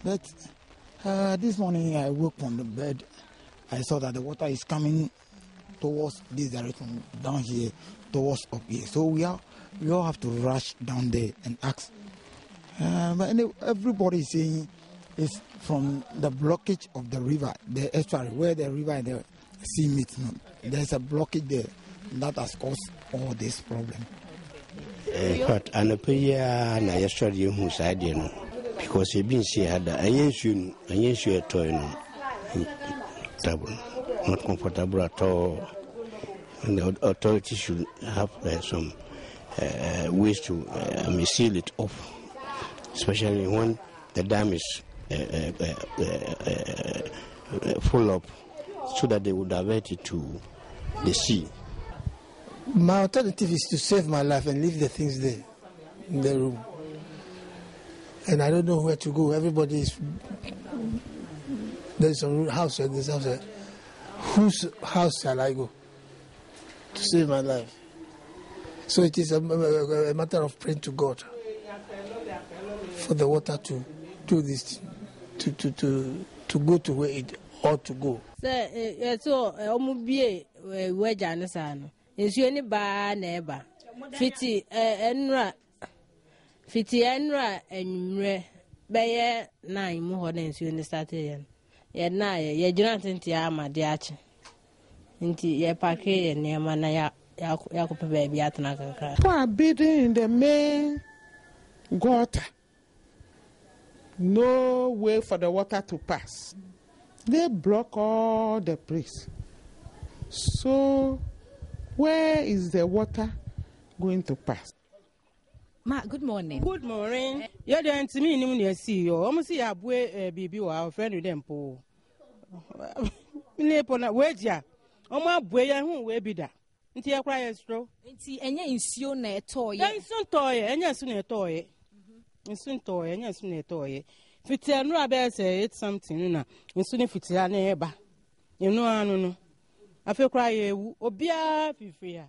But this morning I woke from the bed. I saw that the water is coming towards this direction, down here, towards up here. So we all have to rush down there and ask. But everybody is saying it's from the blockage of the river, the estuary, where the river and the sea meet. There's a blockage there that has caused all this problem. But Anapoya na yesterday who said, you know, because he been see had a yen toy not comfortable at all. And the authorities should have some ways to seal it off, especially when the dam is full up, so that they would divert it to the sea. My alternative is to save my life and leave the things there in the room. And I don't know where to go. Everybody is. There's a house and this house. Whose house shall I go to save my life? So it is a matter of praying to God for the water to do this, to go to where it ought to go. Is you any bar neighbor? Fiti enra and re baye 9 more than you in the started. Yet na ye Jonathan Tiama diache. Inti ye pake and near mana yakupa baby at Naka. Who bidding in the main gutter? No way for the water to pass. They block all the place. So where is the water going to pass? Ma, good morning. Good morning. You're the to me, you see you. Almost see a boy, baby, our friend with them, Paul. Nepona, where's ya? Oh, my boy, who will be that? Until I cry a straw. And you soon a toy. Yes, soon toy, and yes, soon a toy. And soon toy, and yes, soon a toy. If it's a rabbit, say it's something, and soon if it's a neighbor. You know, I don't know. I feel cry, Obia, Fifia.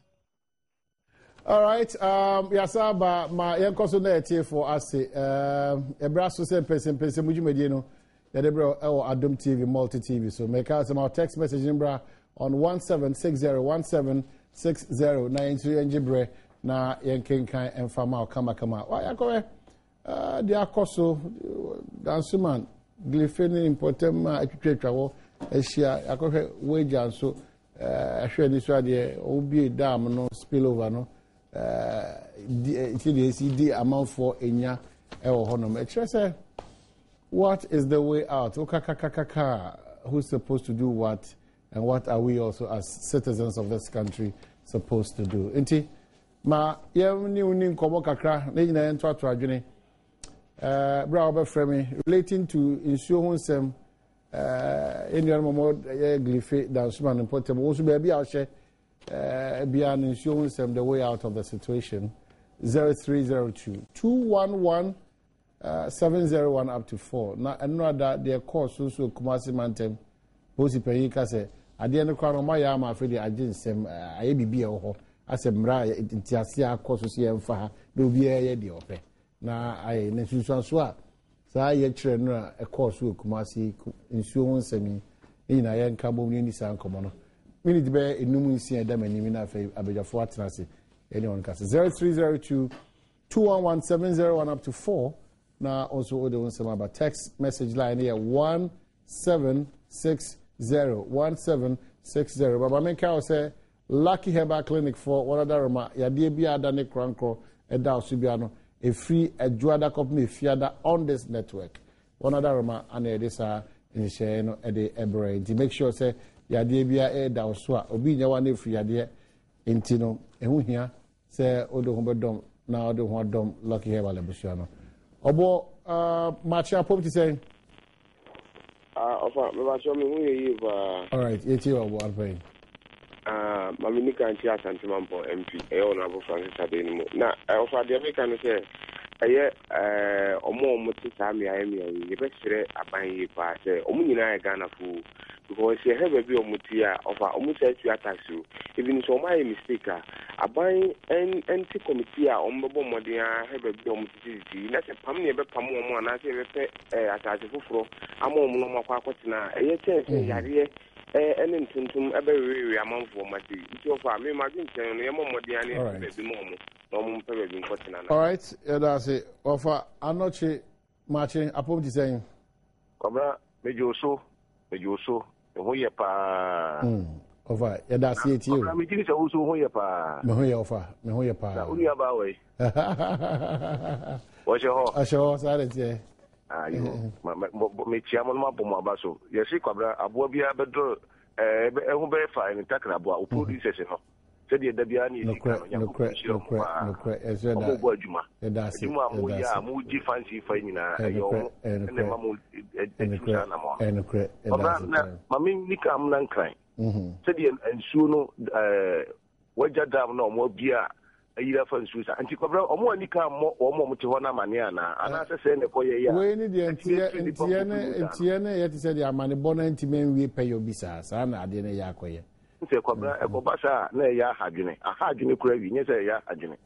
All right, Yasaba, my young cousin here for us. A brass to send person, would you medino? Yadebro, Adom TV, multi TV. So make out some text message in bra on 1760 and Jibre, na yanking kind and farmer, come. Why, I go the Akoso, Dansuman, Glyphine important, I could travel, as she, I go wage and so. Ashwe this idea obi dam no spill over no the amount for enya ewo honom say what is the way out who's supposed to do what and what are we also as citizens of this country supposed to do enti ma yemni uni nkomo kakra na nyina ento ato adwene bra obefremi relating to insuo honsem Indian Momod Glyph Dansman and Portable also be out share beyond insurance them the way out of the situation 0302 211 701 up to 4. Now another their course also Kumasi Mantem Bosi Payika say at the end of my yama for the agensem IBB or Asem Intiasia course here for do be a year open. Now I Nesuan Swat. Saa ye trainer a course with Kumasi insurance semi in a young cabo in San Comono. Minute bear in Numunsi and Damina Abeja Fortnasi. Anyone can 0302 211 701 up to 4. Now also order on some about text message line here 1760 1760. Baba Menka say Lucky Herbal Clinic for one other Roma Yadibia Dane Cranco and Dow Subiano. A free a Juada company fiada on this network. One other Roma and this in share at the Ebre. To make sure say Yadibia a Dawswa, Obinia one free idea in Tino, and who here say Odo Homberdom, now the one dom Lucky Herbal Lebusiano. Obo Macha Pop to say. All right, it's your one pay. Maminika and Ashanti MP, Honorable Francis Adom. Now, I offer the American say, ɛyɛ ɔmo te saa mmea yɛbɛkyerɛ aban yi paa sɛ ɔmo nyinaa yɛ Ghanafo because yɛhɛ baabi ɔmo te a ɔfa ɔmo sɛ atua tax o even so ɔmo ayɛ mistake a aban ɛnti committee a ɔmo bɛbɔ mmɔden a hɛ baabi ɔmo titi na sɛ pam ne yɛbɛpam ɔmo anaasɛ yɛbɛpɛ asase foforɔ ama ɔmo na ɔmo akɔ akɔtena ɛyɛ kyɛn sɛ yareɛ ɛne ntontom ɛbɛwewe amanfoɔ mate nti ɔfa me madwe nkyɛn no yɛmɔ mmɔden a ne yɛpɛ baabi ma ɔmo na ɔmo mpɛ baabi nkɔtena na alright yɛdaase ɔfa anɔkye makye apom te sɛn kɔbra medwo so ho yɛ paa ɔfa yɛdaase etie o me gini sɛ wo so ho yɛ paa me ho yɛ ɔfa me ho yɛ paa na uni aba wei wɔhyɛ hɔ ahyɛ hɔ saa de teɛ ayo mekyia mo no mabɔ mo aba so yɛse kwabra aboa biara bɛdɔ ɛho bɛyɛ fa ne takraboa wo producers no sɛdeɛ da biara ne yɛsika no nyankopɔnhyirɛmobɔ adwuma adwuma a moyɛ a mogye fansi fa nyinaa ɛyɛ ɔmo ɛne ma mo atu saa namoa na ma menika m na nkran sɛdeɛ nsuo no wagya dam na ɔmo abia ayira fa nsuo sa nti kwabra ɔmo anika mmɔ ɔmo te hɔ na amane ana anaasɛ sɛ ne kɔyɛ yɛ wei ne deɛ ntiɛ ne yɛte sɛ deɛ amane bɔ no ntimi nwie pɛ yɛ obi saa na adeɛ no yɛ akɔyɛ sɛ kwabra ɛkɔba saa na ɛyɛ ahadwene kora wi nyɛ sɛ ɛyɛ ahadwene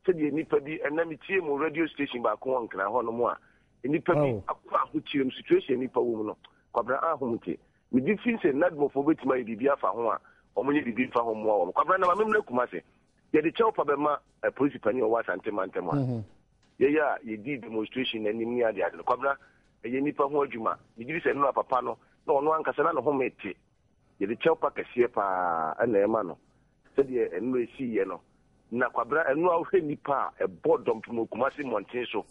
sɛdeɛ nnipa bi ɛna metie mu radio station baako wɔ nkra hɔ no mu a nnipa bi akɔ ahokyerɛ mu situation nnipa wɔ mu no kwabra ahom te mede fi sɛ nadmɔfoɔ bɛtumi ayɛ biribi afa ho a ɔmonyɛ biribi fa ho mmoa wɔ m kwabra na mamemna kuma se yɛde kyɛw pa bɛma polisi pani ɔwɔ asante mantam a yɛyɛ a yɛdi demonstration anim ne ade no kwabra ɛyɛ nnipa ho adwuma megye sɛ no papa no na ɔno ankasa na ne ho mete yɛde kyɛw pa kɛseɛ paa ɛna ɛma no sɛdeɛ ɛno ɛsiiɛ no na kwabra ɛno a wohwɛ nnipa a ɛbɔ dɔmpem Kumasi mmɔnten so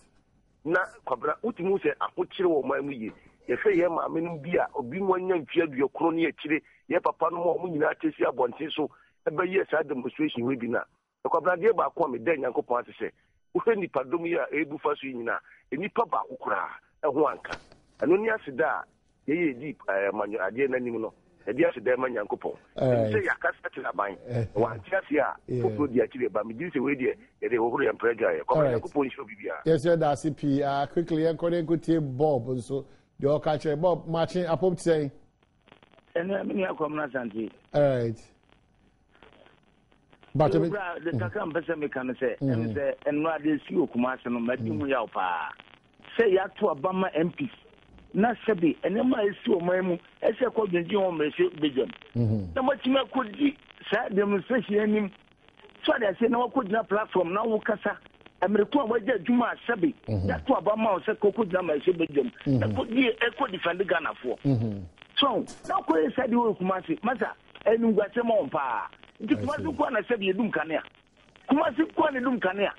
na kwabra wotumi sɛ ahokyere wɔ ɔman mu yie yɛhwɛ yɛ maame no bi a obi mu anya mfia aduɔkoro ne akyire yɛ papa no mu a ɔmo nyinaa tɛsi abɔnten so ɛbɛyɛ saa demonstration wei bi na kwabra deɛ baako a meda Nyankopɔn ase sɛ wohwɛ nnipadɔm yi a ɛbu fa so yi nyinaa nnipa baako koraa ɛho anka ɛno ne ase da a yɛyɛ di adeɛ n'anim no ɛde ase da ma Nyankopɔn sɛ yɛakasa kyerɛ aban wante ase a foforɔ di akyire ba megye sɛ wei deɛ yɛde hohoro yɛ mprɛ dwaeɛ kɔma Nyankopɔn nhyɛ biribiara yɛsɛ da ase pii quickly yɛnkɔde nkɔtie Bob nso deɛ ɔka kyerɛ Bob makye apom te sɛn ɛno mene akɔm no Ashanti alright but the kakra mpɛsɛ meka no sɛ ɛno sɛ ɛno ade si wɔ Kumasi no madi mu yaw paa sɛ yɛato abama MPs na sɛbi ɛnɛma a ɛsi ɔman mu ɛsɛ kɔdwendwen wɔ mmɛhyɛ bɛgyam na matumi akɔdi saa demonstration anim so ade aseɛ na wakɔgyina platform na wokasa mmereko a wagya adwuma a sɛbi yɛato abama wo sɛ kɔkɔgyina mmɛhyɛ bɛgyam na ɛkɔ defend Ghanafoɔ so na wokɔyɛ sɛ de wɔ Kumasi masa ɛnumguasɛm wɔn paa nti Kumasi kɔ na sɛbi yɛdum kanea Kumasi kɔ na yɛdum kanea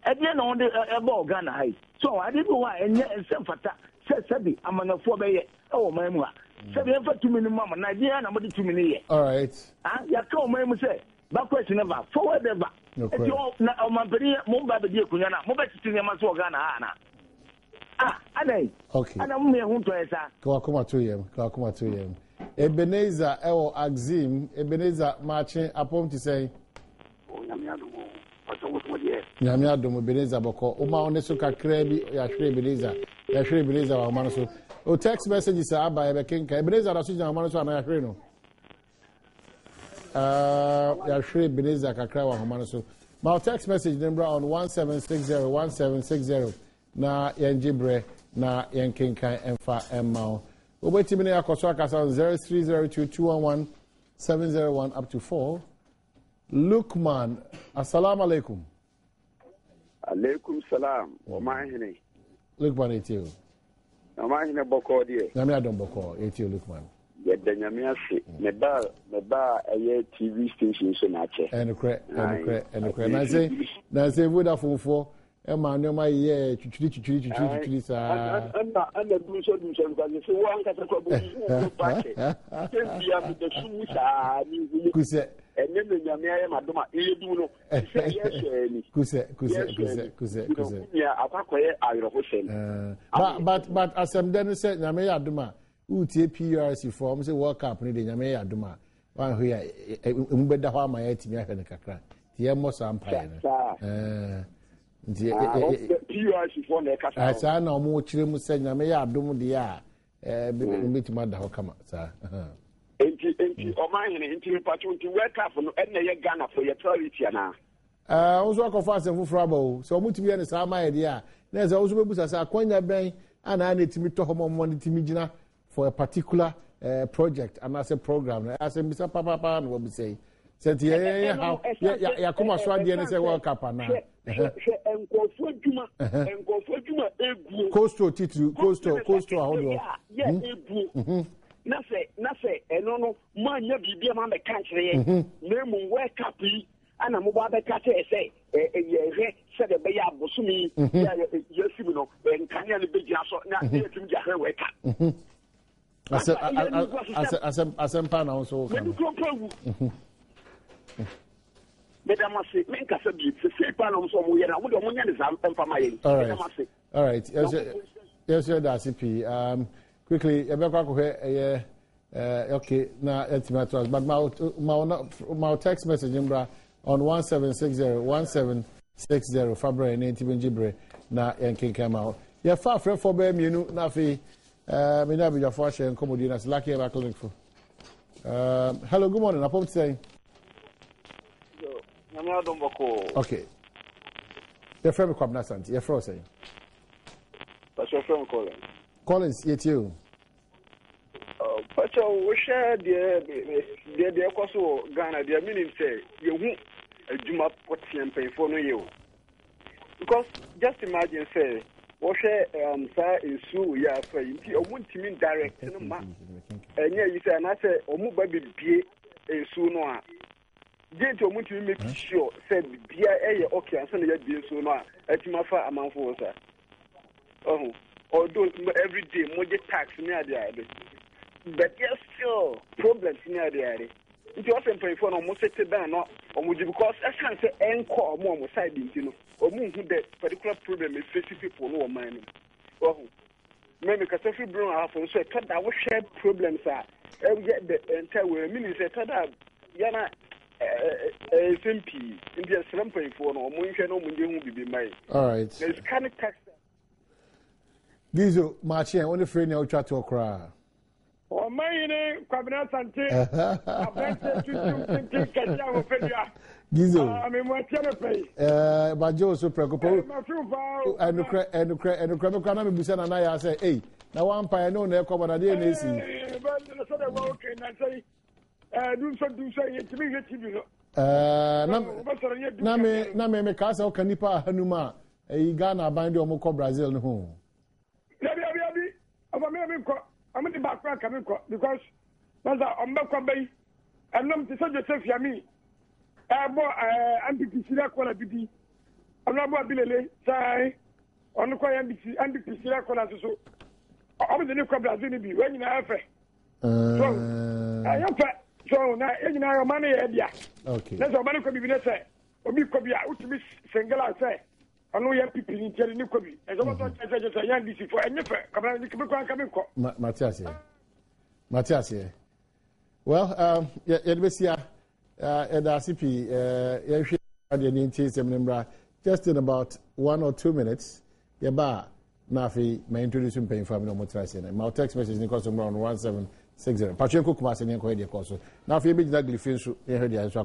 ɛdeɛ na wɔde ɛbɔ Ghana ha yi so ade bi wɔ a ɛnyɛ nsɛm fata sɛbi amanafoɔ bɛyɛ ɛwɔ ɔman mu a sɛbi ɛmfa tumi no mu ama na deɛ na mode tumi no yɛ yɛka ɔman mu sɛ backward never forward ever ɛti na ɔmampani momba bɛdi akonnwa no a mobɛtete nneɛma so wɔ Ghana ha ana adɛn ana momeyɛ ho ntɔɛ saa kawakoma to yɛm Ebenezer ɛwɔ Axim Ebenezer makye apom te sɛn nyame adom Ebenezer bɔkɔ woma wo ne so kakraa bi yɛahwerɛ Ebenezer wɔ ahoma no so o text message sɛ aba yɛbɛkenka Ebenezer da so gyina ahoma no so ana yɛahwerɛ no yɛahwerɛ Ebenezer kakra wɔ ahoma no so ma text message ne mbra on 1760 na yɛngye berɛ na yɛnkenkan ɛmfa ɛmma wo wobɛtumi ne yɛakɔ so akasa on 0302211701 up to 4 Lukman assalamu alaikum alaikum salam ɔmahene Lukman etio ɔmahene bɔkɔ deɛ nyame adom bɔkɔ etio Lukman yɛda nyame ase meba ɛyɛ TV station so na akyɛ ɛnokorɛ nansɛ Vodafone foɔ ɛma nneɛma yɛ twitwiri saa ana dum so nkwase sɛ wo ankasa kɔ bɔ wo paake sɛbia medasum saa ne hulu kusɛ ɛnyɛ me nyame ayɛ madom a ɛyɛ dum no sɛ yɛhwɛ ni kusɛ ya akɔkɔyɛ awerɛhosɛm but asɛm dɛ no sɛ nyame yɛ adom a wotie PRC foɔ ɔm sɛ World Cup no de nyame yɛ adom a wanhwɛ a ɛmu bɛda hɔ ama yɛatumi ahwɛ no kakra nti yɛmmɔ saa mpaeɛ no PUIC for the Kasa. As I know more children saying, I may have done the air. Meet my dog come out, sir. Or mine into Patrol to work up and Ghana for your charity now. Also, I can fast and for so much to be honest, my idea. There's also a Quanya Bay, and I need to meet to home money to Mijina for a particular project and as a program. As a Mr. Papa and what we say. Said, yeah, come on, Swadi and say, World Cup now. Coastal Titu, Coastal, yeah, Nase, and no, man, you be a man, the country, name work up, and I'm about the cat say, said a bay of Bosumi, yes, you know, and Kanya the big yasso, not here to get her wake up. Asem Pana also. But I must say, make us a bit, say, Panam, so we are not the money. All right, yes, that's it. Quickly, okay, now it's matters, but my text message on 1760 February 19 Jibre na yankin come out. Yeah, far from for them, you know, Nafi, me na be your first and comedy as lucky about calling for. Hello, good morning. I'm saying. Okay. Your friend come Ashanti. Your friend saying. What's your friend calling? Collins, yet you. But we share the Kosovo Ghana, the meaning say, you won't do my potential pay for no you. Because just imagine, say, what share sir is so, yeah, for you, you won't mean direct, and yeah, you say, and I say, or move baby be a sooner. Didn't you want to make sure, said, be a okay, and send it be sooner, at my far amount for sir. Oh. Although every day more tax near the area, but yes, still problems near the area. It wasn't paying for almost set down or would you because I can't say encore more side, you know, or move that particular problem is facing people who are mining. Oh, maybe because every brown half and so I thought that we share problems are every get the entire minister that Yana SMP in the slump paying for no more, you can only be made. All right, there's kind of tax. Gizo, Marching, only friend you chat to a cry. Oh, my cabinet Ashanti. Gizo, I mean, what can I pay? But Joe so preoccupied. And the Crabbe Busan and I say, hey, now one pie no near cover a DNA. But I said, okay, and I say, do say to me, Name me Casa Canipa Hanuma, a Ghana bind your Moko Brazil home. I'm in the background coming because I'm not coming. I'm not the subject of Yami. I'm MPC. I'm not going to be say on the MPC. So I'm the new Brazil when you have it. So I am so now you know money. Okay. That's how money could be necessary. Or be could be out to be single. I say. I know you have people in Jerry Nicobi. As I was just a young DC for any fair. Matthias, well, Edbesia, Edasipi, just in about 1 or 2 minutes, Yaba, Nafi, may introduce him paying for me no more. My text message is around 1760. Pacheco Kumas and Yanko. Now, if you be that Glyphine, you heard the answer.